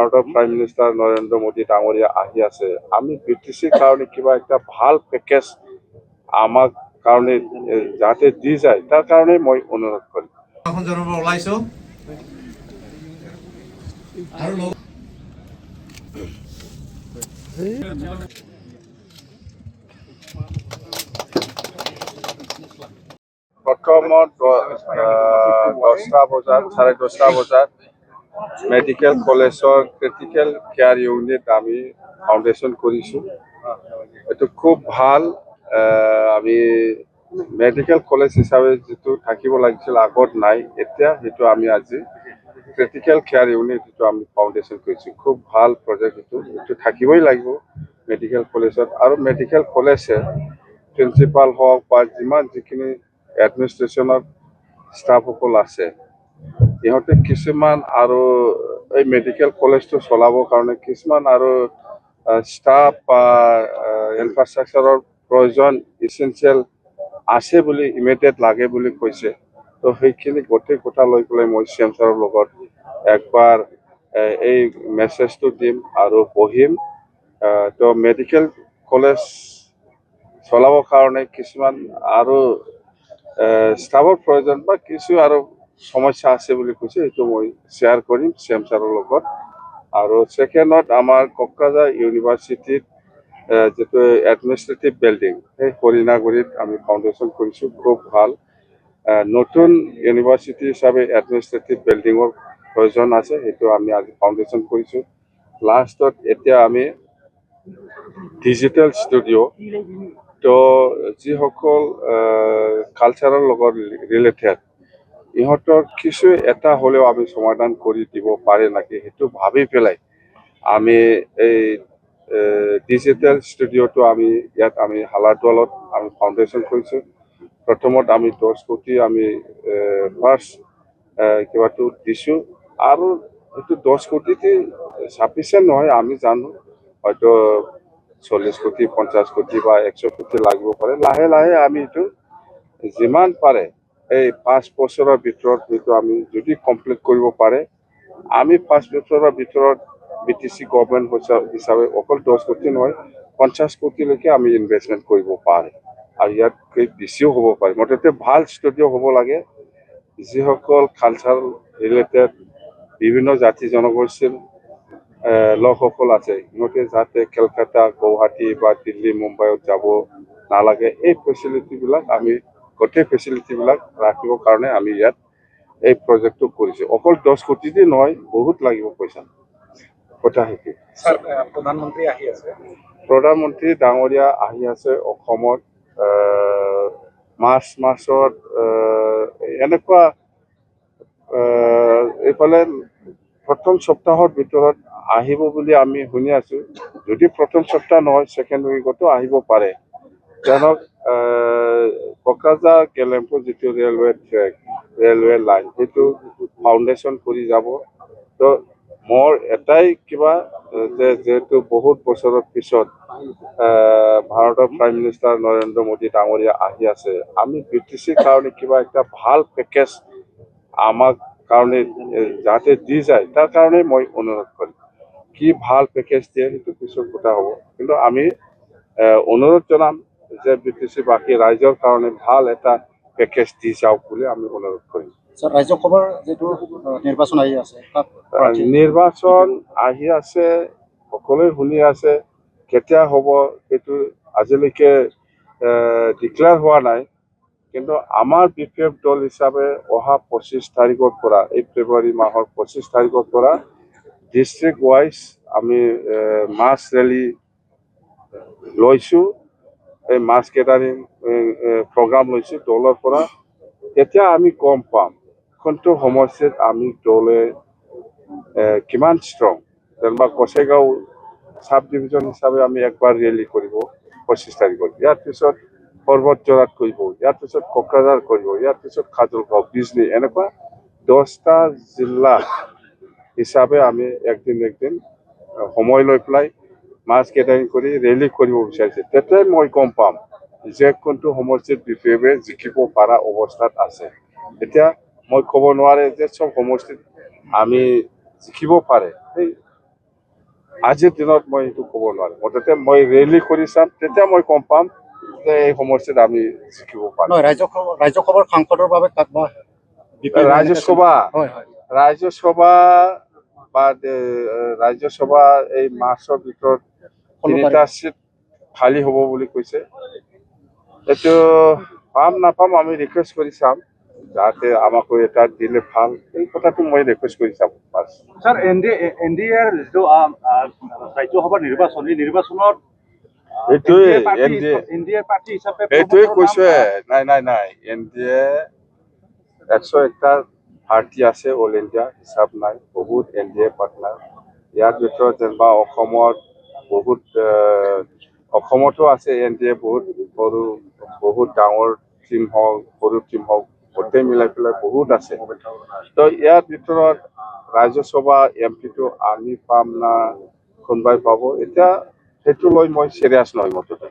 ভাৰতৰ prime minister Narendra Modi ডাঙৰীয়া আহি আছে আমি বিটিচিৰ কাৰণে কিবা একটা ভাল পেকেজ আমাক কাৰণে যাতে দি যায় তাৰ কাৰণে মই অনুৰোধ কৰিম এখন জনাব ওলাইছো আৰু প্ৰথমত 10টা বজাত 10:30 বজাত মেডিকেল কলেজৰ ক্ৰিটিকেল কেয়াৰ ইউনিট আমি ফাউণ্ডেশ্যন কৰিছোঁ এইটো খুব ভাল আমি মেডিকেল কলেজ হিচাপে যিটো থাকিব লাগিছিল আগত নাই এতিয়া সেইটো আমি আজি ক্ৰিটিকেল কেয়াৰ ইউনিট যিটো আমি ফাউণ্ডেশ্যন কৰিছোঁ খুব ভাল প্ৰজেক্ট এইটো থাকিবই লাগিব মেডিকেল কলেজত আৰু মেডিকেল কলেজে প্ৰিন্সিপাল হওক বা যিখিনি এডমিনিষ্ট্ৰেশ্যনৰ ষ্টাফসকল আছে ইহঁতে কিছুমান আৰু এই মেডিকেল কলেজটো চলাবৰ কাৰণে কিছুমান আৰু ষ্টাফ বা ইনফ্ৰাষ্ট্ৰাকচাৰৰ প্ৰয়োজন ইছেঞ্চিয়েল আছে বুলি ইমিডিয়েট লাগে বুলি কৈছে তো সেইখিনি গোটেই কথা লৈ পেলাই মই CM ছাৰৰ লগত একবাৰ এই মেছেজটো দিম আৰু বহিম তো মেডিকেল কলেজ চলাবৰ কাৰণে কিছুমান আৰু ষ্টাফৰ প্ৰয়োজন বা কিছু আৰু সমস্যা আছে বুলি কৈছে এইটো মই শ্বেয়াৰ কৰিম CM ছাৰৰ লগত আৰু ছেকেণ্ডত আমাৰ কোকৰাঝাৰ ইউনিভাৰ্চিটিত যেটো এডমিনিষ্ট্ৰেটিভ বিল্ডিং সেই হৰিণাগুৰিত আমি ফাউণ্ডেশ্যন কৰিছোঁ খুব ভাল নতুন ইউনিভাৰ্চিটি হিচাপে এডমিনিষ্ট্ৰেটিভ বিল্ডিঙৰ প্ৰয়োজন আছে সেইটো আমি আজি ফাউণ্ডেশ্যন কৰিছোঁ লাষ্টত এতিয়া আমি ডিজিটেল ষ্টুডিঅ' তো যিসকল কালচাৰৰ লগত ৰিলেটেড ইহঁতৰ কিছু এটা হ'লেও আমি সমাধান কৰি দিব পাৰে নেকি সেইটো ভাবি পেলাই আমি এই ডিজিটেল ষ্টুডিঅ'টো আমি ইয়াত আমি হালাৰদুৱালত আমি ফাউণ্ডেশ্যন কৰিছোঁ প্ৰথমত আমি 10 কোটি আমি ফাৰ্ষ্ট কিবাটো দিছোঁ আৰু এইটো 10 কোটিতে চাফিচিয়েণ্ট নহয় আমি জানো হয়তো 40 কোটি 50 কোটি বা 100 কোটি লাগিব পাৰে লাহে লাহে আমি এইটো যিমান পাৰে এই 5 বছৰৰ ভিতৰত এইটো আমি যদি কমপ্লিট কৰিব পাৰে আমি 5 বছৰৰ ভিতৰত বিটিচি গভৰ্ণমেণ্ট হিচাপে অকল 10 কোটি নহয় 50 কোটিলৈকে আমি ইনভেষ্টমেণ্ট কৰিব পাৰে আৰু ইয়াতকৈ বেছিও হ'ব পাৰে মুঠতে ভাল ষ্টুডিঅ' হ'ব লাগে যিসকল কালচাৰেল ৰিলেটেড বিভিন্ন জাতি জনগোষ্ঠীৰ লোকসকল আছে সিহঁতে যাতে কলকাতা গুৱাহাটী বা দিল্লী মুম্বাইত যাব নালাগে এই ফেচিলিটিবিলাক আমি গোটেই ফেচিলিটিবিলাক ৰাখিবৰ কাৰণে আমি ইয়াত এই প্ৰজেক্টটো কৰিছোঁ অকল 10 কোটিতে নহয় বহুত লাগিব পইচা কথা সেইটো প্ৰধানমন্ত্ৰী আহি আছে প্ৰধানমন্ত্ৰী ডাঙৰীয়া আহি আছে অসমত মাৰ্চ মাহত এনেকুৱা এইফালে প্ৰথম সপ্তাহৰ ভিতৰত আহিব বুলি আমি শুনি আছো যদি প্ৰথম সপ্তাহ নহয় ছেকেণ্ড উইকতো আহিব পাৰে জানক কোকৰাঝাৰ গেলেম্পু যিটো ৰেলৱে ট্ৰেক ৰেলৱে লাইন সেইটো ফাউণ্ডেশ্যন কৰি যাব তো মোৰ এটাই কিবা যে যেহেতু বহুত বছৰৰ পিছত ভাৰতৰ প্ৰাইম মিনিষ্টাৰ নৰেন্দ্ৰ মোদী ডাঙৰীয়া আহি আছে আমি বিটিচিৰ কাৰণে কিবা একটা ভাল পেকেজ আমাক কাৰণে যাতে দি যায় তাৰ কাৰণে মই অনুৰোধ কৰিম কি ভাল পেকেজ দিয়ে সেইটো পিছৰ কথা হ'ব কিন্তু আমি অনুৰোধ জনাম যে বিটিচি বাকী ৰাইজৰ কাৰণে ভাল এটা পেকেজ দি যাওক বুলি আমি অনুৰোধ কৰিম ৰাজ্য খবৰ যেটো নিৰ্বাচন আহি আছে নিৰ্বাচন আহি আছে সকলোৱে শুনি আছে কেতিয়া হ'ব সেইটো আজিলৈকে ডিক্লেয়াৰ হোৱা নাই কিন্তু আমাৰ BPF দল হিচাপে অহা 25 তাৰিখৰ পৰা এই ফেব্ৰুৱাৰী মাহৰ 25 তাৰিখৰ পৰা ডিষ্ট্ৰিক্ট ৱাইজ আমি মাছ ৰেলী লৈছোঁ এই মাছ গেডাৰিং প্ৰগ্ৰাম লৈছোঁ দলৰ পৰা এতিয়া আমি গম পাম কোনটো সমস্যাত আমি দলে কিমান ষ্ট্ৰং যেনিবা কচেগাঁও সাব ডিভিজন হিচাপে আমি একবাৰ ৰেলী কৰিব 25 তাৰিখত ইয়াৰ পিছত পৰ্বতজৰাত কৰিব ইয়াৰ পিছত কোকৰাঝাৰ কৰিব ইয়াৰ পিছত খাজুলগাঁও বিজনী এনেকুৱা 10টা জিলা হিচাপে আমি একদিন সময় লৈ পেলাই মাছ গেডাৰিং কৰি ৰেলী কৰিব বিচাৰিছে তেতিয়াই মই গম পাম যে কোনটো সমষ্টিত BPF-এ জিকিব পৰা অৱস্থাত আছে এতিয়া মই ক'ব নোৱাৰে যে চব সমষ্টিত আমি জিকিব পাৰে সেই আজিৰ দিনত মই সেইটো ক'ব নোৱাৰিম মুঠতে মই ৰেলী কৰি চাম তেতিয়া মই গম পাম যে এই সমষ্টিত আমি জিকিব পাৰিম নহয় ৰাজ্যসভাৰ সাংসদৰ বাবে কাক বা ৰাজ্যসভা হয় হয় ৰাজ্যসভা বা ৰাজ্যসভা এই মাৰ্চৰ ভিতৰত 3টা চিট খালী হ'ব বুলি কৈছে এইটো পাম নাপাম আমি ৰিকুৱেষ্ট কৰি চাম যাতে আমাকো এটা দিলে ভাল এই কথাটো মই ৰিকুৱেষ্ট কৰি চাম বাছ স্যাৰ এনডিএৰ যিটো ৰাজ্যসভাৰ নিৰ্বাচন এই নিৰ্বাচনত এইটোৱে এনডিএ পাৰ্টি হিচাপে এইটোৱে কৈছে নাই এনডিএ 101টা পাৰ্টি আছে অল ইণ্ডিয়া হিচাপ নাই বহুত এনডিএ পাৰ্টনাৰ ইয়াৰ ভিতৰত যেনিবা অসমতো আছে এনডিএ বহুত ডাঙৰ টিম হওক সৰু টিম হওক গোটেই মিলাই পেলাই বহুত আছে তো ইয়াৰ ভিতৰত ৰাজ্যসভা এমপিটো আমি পাম না কোনোবাই পাব এতিয়া সেইটো লৈ মই চিৰিয়াছ নহয় মুঠতে